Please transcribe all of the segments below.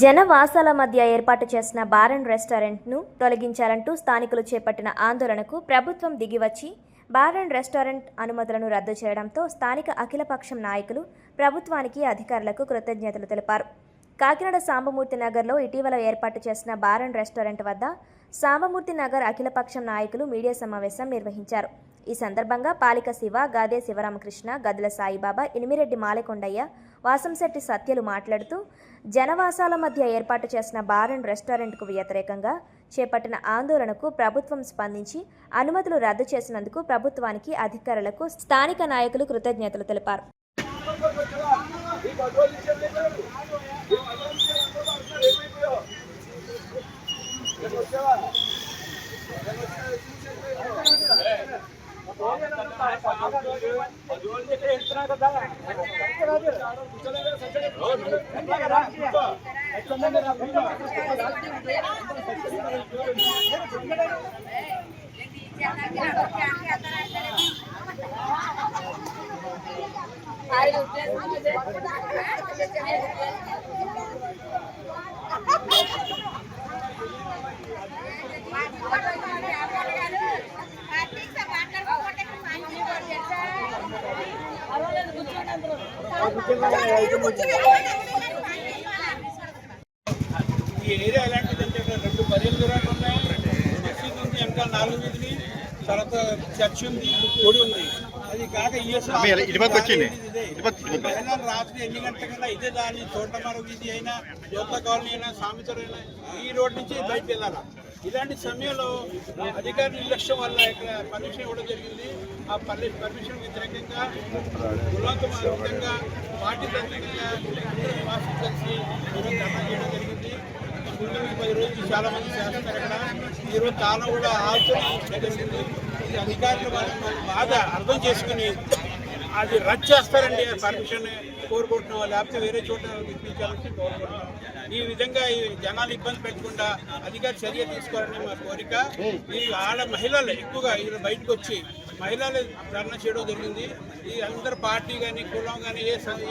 జనవాసాల మధ్య ఏర్పాటు చేసిన బార్ అండ్ రెస్టారెంట్ను తొలగించాలంటూ స్థానికులు చేపట్టిన ఆందోళనకు ప్రభుత్వం దిగివచ్చి బార్ అండ్ రెస్టారెంట్ అనుమతులను రద్దు చేయడంతో స్థానిక అఖిలపక్షం నాయకులు ప్రభుత్వానికి అధికారులకు కృతజ్ఞతలు తెలిపారు. కాకినాడ సాంబమూర్తి నగర్లో ఇటీవల ఏర్పాటు చేసిన బార్ అండ్ రెస్టారెంట్ వద్ద సాంబమూర్తి నగర్ అఖిలపక్షం నాయకులు మీడియా సమావేశం నిర్వహించారు. ఈ సందర్భంగా పాలిక శివ, గాదే శివరామకృష్ణ, గదుల సాయిబాబా, ఇనిమిరెడ్డి మాలకొండయ్య, వాసంశెట్టి సత్యలు మాట్లాడుతూ జనవాసాల మధ్య ఏర్పాటు చేసిన బార్ అండ్ రెస్టారెంట్కు వ్యతిరేకంగా చేపట్టిన ఆందోళనకు ప్రభుత్వం స్పందించి అనుమతులు రద్దు చేసినందుకు ప్రభుత్వానికి అధికారులకు స్థానిక నాయకులు కృతజ్ఞతలు తెలిపారు. ఈ ఏరియా ఎలాంటిదంటే రెండు బరీలు దూరాలు ఉన్నాయి. మసీద్ ఉంది, వెనకాల 4 వీధిని, తర్వాత చర్చ్ ఉంది, గుడి ఉంది. అది కాక రాత్రి 8 గంటల ఇదే దాన్ని తోటమార వీధి అయినా, జ్యోత కాలనీ అయినా, సామితర అయినా ఈ రోడ్ నుంచి బయటకు వెళ్ళాలి. ఇలాంటి సమయంలో అధికార నిర్లక్ష్యం వల్ల ఇక్కడ పర్మిషన్ ఇవ్వడం జరిగింది. ఆ పర్మిషన్ వ్యతిరేకంగా కులాంతరంగా పార్టీ తంత్రికంగా వాసు కలిసి ధర్నా చేయడం జరిగింది. 10 రోజులు చాలా మంది చేస్తారు. ఇక్కడ ఈరోజు తాను కూడా ఆలోచన జరిగింది. ఇది అధికారులు బాగా అర్థం చేసుకుని అది రద్దు చేస్తారండి. పర్మిషన్ కోరుకుంటున్నాం, లేకపోతే వేరే చోట ఇప్పించాలని కోరుకుంటున్నాం. ఈ విధంగా ఈ జనాలు ఇబ్బంది పెట్టకుండా అధికారి చర్య తీసుకోవాలని మా కోరిక. ఈ మహిళలు ఎక్కువగా ఇలా బయటకు వచ్చి మహిళలు ధర్నా చేయడం జరిగింది. ఈ అందరు పార్టీ కానీ కులం కానీ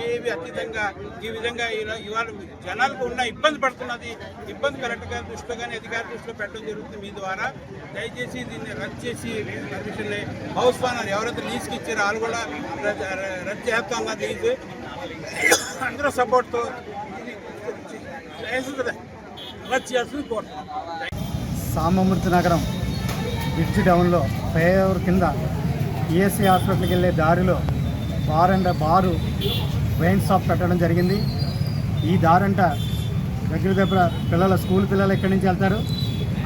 ఏవి అతీతంగా ఈ విధంగా ఇవాళ జనాలకు ఉన్న ఇబ్బంది పడుతున్నది. ఇబ్బంది కరెక్ట్గా దృష్టిలో కానీ అధికారి దృష్టిలో పెట్టడం జరుగుతుంది. మీ ద్వారా దయచేసి దీన్ని రద్దు చేసి పర్మిషన్ హౌస్ ఓనర్ ఎవరైతే లీజ్కి ఇచ్చారో వాళ్ళు కూడా రద్దు చేస్తాం. లీజ్ అందరూ సపోర్ట్తో రద్దు చేస్తుంది కోరుతున్నాం. సాంబమూర్తి నగరం బ్రిడ్జి డౌన్లో ఫ్లైఓవర్ కింద ఈఎస్సీ హాస్పిటల్కి వెళ్ళే దారిలో బారు వైన్ షాప్ పెట్టడం జరిగింది. ఈ దారంట దగ్గర పిల్లల స్కూల్ పిల్లలు ఎక్కడి నుంచి వెళ్తారు,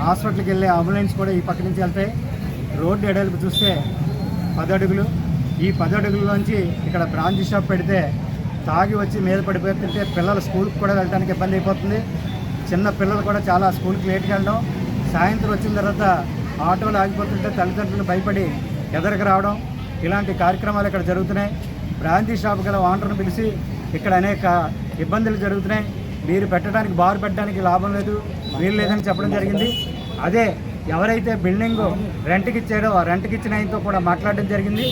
హాస్పిటల్కి వెళ్ళే అంబులెన్స్ కూడా ఈ పక్క నుంచి వెళ్తాయి. రోడ్డు ఎడల్పు చూస్తే 10 అడుగులు. ఈ 10 అడుగుల్లోంచి ఇక్కడ బ్రాంచ్ షాప్ పెడితే తాగి వచ్చి మీద పడిపోతుంటే పిల్లల స్కూల్కి కూడా వెళ్ళడానికి ఇబ్బంది అయిపోతుంది. చిన్న పిల్లలు కూడా చాలా స్కూల్కి లేట్కి వెళ్ళడం, సాయంత్రం వచ్చిన తర్వాత ఆటోలు ఆగిపోతుంటే తల్లిదండ్రులు భయపడి ఎదరికి రావడం, ఇలాంటి కార్యక్రమాలు ఇక్కడ జరుగుతున్నాయి. బ్రాంచీ షాప్ గల ఓనర్ను పిలిచి ఇక్కడ అనేక ఇబ్బందులు జరుగుతున్నాయి, మీరు బార్ పెట్టడానికి లాభం లేదు, వీలు లేదని చెప్పడం జరిగింది. అదే ఎవరైతే బిల్డింగ్ రెంట్కి ఇచ్చాడో ఆ రెంట్కి ఇచ్చిన ఆయనతో కూడా మాట్లాడడం జరిగింది.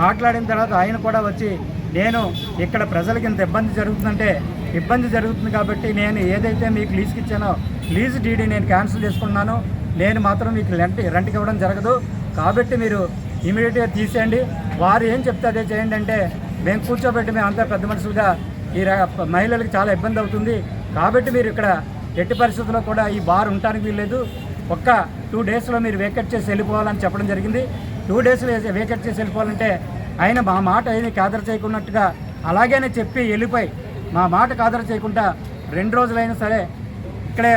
మాట్లాడిన తర్వాత ఆయన కూడా వచ్చి నేను ఇక్కడ ప్రజలకి ఇంత ఇబ్బంది జరుగుతుంది కాబట్టి నేను ఏదైతే మీకు లీజ్కి ఇచ్చానో లీజ్ డీడీ నేను క్యాన్సిల్ చేసుకున్నాను, నేను మాత్రం మీకు రెంట్కి ఇవ్వడం జరగదు, కాబట్టి మీరు ఇమీడియట్గా తీసేయండి, వారు ఏం చెప్తే అదే చేయండి అంటే మేము కూర్చోబెట్టి మేము అంతా పెద్ద మనుషులుగా ఈ మహిళలకు చాలా ఇబ్బంది అవుతుంది, కాబట్టి మీరు ఇక్కడ ఎట్టి పరిస్థితుల్లో కూడా ఈ బార్ ఉండటానికి వీల్లేదు, ఒక్క 2 డేస్లో మీరు వేకెట్ చేసి వెళ్ళిపోవాలని చెప్పడం జరిగింది. 2 డేస్లో వేకెట్ చేసి వెళ్ళిపోవాలంటే ఆయన మా మాట ఏమీ ఖాతరు చేయకున్నట్టుగా అలాగేనే చెప్పి వెళ్ళిపోయి మా మాట ఖాతరు చేయకుండా 2 రోజులైనా సరే ఇక్కడే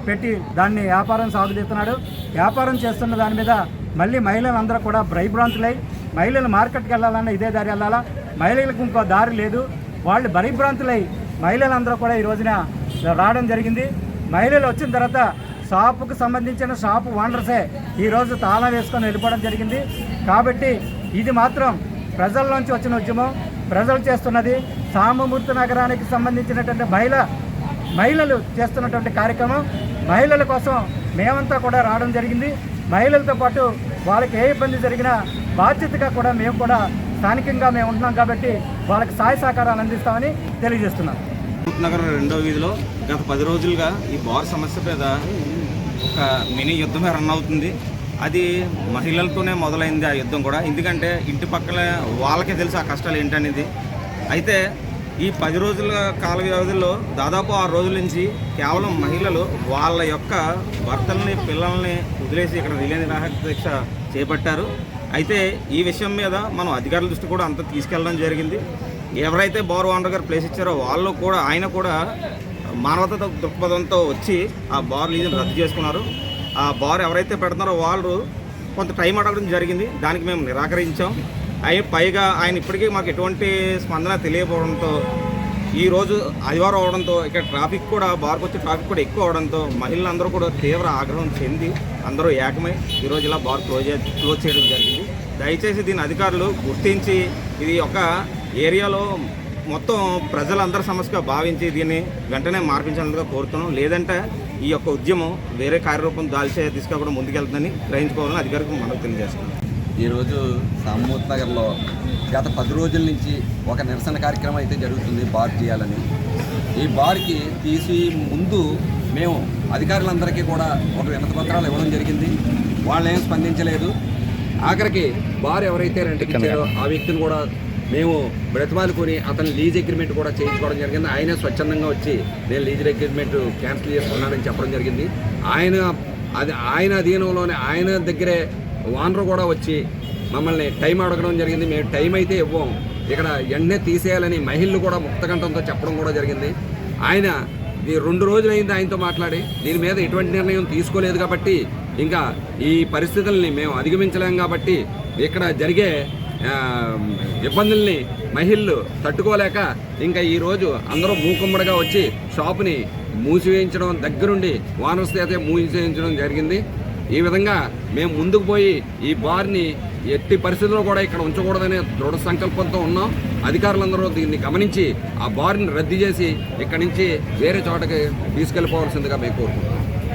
పెట్టి దాన్ని వ్యాపారం సాగుతీస్తున్నాడు. వ్యాపారం చేస్తున్న దాని మీద మళ్ళీ మహిళలందరూ కూడా భయభ్రాంతులై మహిళలు మార్కెట్కి వెళ్ళాలన్నా ఇదే దారి వెళ్ళాలా, మహిళలకు ఇంకో దారి లేదు, వాళ్ళు భయభ్రాంతులై మహిళలందరూ కూడా ఈ రోజున రావడం జరిగింది. మహిళలు వచ్చిన తర్వాత షాపుకు సంబంధించిన షాపు ఓనర్సే ఈరోజు తాళం వేసుకొని వెళ్ళిపోవడం జరిగింది. కాబట్టి ఇది మాత్రం ప్రజల నుంచి వచ్చిన ఉద్యమం, ప్రజలు చేస్తున్నది. సాంబమూర్తి నగరానికి సంబంధించినటువంటి మహిళలు చేస్తున్నటువంటి కార్యక్రమం, మహిళల కోసం మేమంతా కూడా రావడం జరిగింది. మహిళలతో పాటు వాళ్ళకి ఏ ఇబ్బంది జరిగినా బాధ్యతగా కూడా మేము కూడా స్థానికంగా మేము ఉంటున్నాం కాబట్టి వాళ్ళకి సహాయ సహకారాలు అందిస్తామని తెలియజేస్తున్నాం. నగర్ 2వ వీధిలో గత 10 రోజులుగా ఈ బార్ సమస్య మీద ఒక మినీ యుద్ధమే రన్ అవుతుంది. అది మహిళలతోనే మొదలైంది ఆ యుద్ధం కూడా. ఎందుకంటే ఇంటి పక్కల వాళ్ళకే తెలుసు ఆ కష్టాలు ఏంటనేది. అయితే ఈ 10 రోజుల కాల వ్యవధిలో దాదాపు 6 రోజుల నుంచి కేవలం మహిళలు వాళ్ళ యొక్క భర్తల్ని పిల్లల్ని వదిలేసి ఇక్కడ రిలే నిరాహార దీక్ష చేపట్టారు. అయితే ఈ విషయం మీద మనం అధికారుల దృష్టి కూడా అంతా తీసుకెళ్ళడం జరిగింది. ఎవరైతే బార్ ఓనర్ గారు ప్లేస్ ఇచ్చారో వాళ్ళు కూడా ఆయన కూడా మానవతా దృక్పథంతో వచ్చి ఆ బార్ లీజును రద్దు చేసుకున్నారు. ఆ బార్ ఎవరైతే పెడుతున్నారో వాళ్ళు కొంత టైం అడగడం జరిగింది. దానికి మేము నిరాకరించాం. పైగా ఆయన ఇప్పటికీ మాకు ఎటువంటి స్పందన తెలియకపోవడంతో ఈరోజు ఆదివారం అవడంతో ఇక్కడ ట్రాఫిక్ కూడా బార్కు వచ్చే ట్రాఫిక్ కూడా ఎక్కువ అవడంతో మహిళలందరూ కూడా తీవ్ర ఆగ్రహం చెంది అందరూ ఏకమై ఈరోజు ఇలా బార్ క్లోజ్ చేయడం జరిగింది. దయచేసి దీని అధికారులు గుర్తించి ఇది ఒక ఏరియాలో మొత్తం ప్రజలందరి సమస్యగా భావించి దీన్ని వెంటనే మార్పించాలని కోరుతున్నాం. లేదంటే ఈ యొక్క ఉద్యమం వేరే కార్యరూపం దాల్చే దిశగా కూడా ముందుకెళ్తుందని గ్రహించుకోవాలని అధికారులకు మనకు తెలియజేస్తున్నాం. ఈరోజు సామూర్తి నగర్లో గత 10 రోజుల నుంచి ఒక నిరసన కార్యక్రమం అయితే జరుగుతుంది బార్ చేయాలని. ఈ బార్కి తీసి ముందు మేము అధికారులందరికీ కూడా ఒక వినతి పత్రాలు ఇవ్వడం జరిగింది. వాళ్ళు ఏం స్పందించలేదు. ఆఖరికి బార్ ఎవరైతే రెంట్కి ఇచ్చారో ఆ వ్యక్తిని కూడా మేము బ్రతిమాలుకొని అతని లీజ్ అగ్రిమెంట్ కూడా చేయించుకోవడం జరిగింది. ఆయనే స్వచ్ఛందంగా వచ్చి నేను లీజ్ అగ్రిమెంట్ క్యాన్సిల్ చేసుకున్నానని చెప్పడం జరిగింది. ఆయన అధీనంలోనే ఆయన దగ్గరే ఓనర్ కూడా వచ్చి మమ్మల్ని టైం అడగడం జరిగింది. మేము టైం అయితే ఇవ్వం, ఇక్కడ వెంటనే తీసేయాలని మహిళలు కూడా ముక్తకంఠంతో చెప్పడం కూడా జరిగింది. ఆయన 2 రోజులు అయింది ఆయనతో మాట్లాడి దీని మీద ఎటువంటి నిర్ణయం తీసుకోలేదు. కాబట్టి ఇంకా ఈ పరిస్థితుల్ని మేము అధిగమించలేం. కాబట్టి ఇక్కడ జరిగే ఇబ్బందుల్ని మహిళలు తట్టుకోలేక ఇంకా ఈరోజు అందరూ మూకుమ్మడిగా వచ్చి షాపుని మూసివేయించడం, దగ్గరుండి ఓనర్స్ అయితే మూసివేయించడం జరిగింది. ఈ విధంగా మేము ముందుకు పోయి ఈ బార్ని ఎట్టి పరిస్థితుల్లో కూడా ఇక్కడ ఉంచకూడదనే దృఢ సంకల్పంతో ఉన్నాం. అధికారులందరూ దీన్ని గమనించి ఆ బార్ని రద్దు చేసి ఇక్కడి నుంచి వేరే చోటకి తీసుకెళ్ళిపోవాల్సిందిగా మేము కోరుకుంటున్నాం.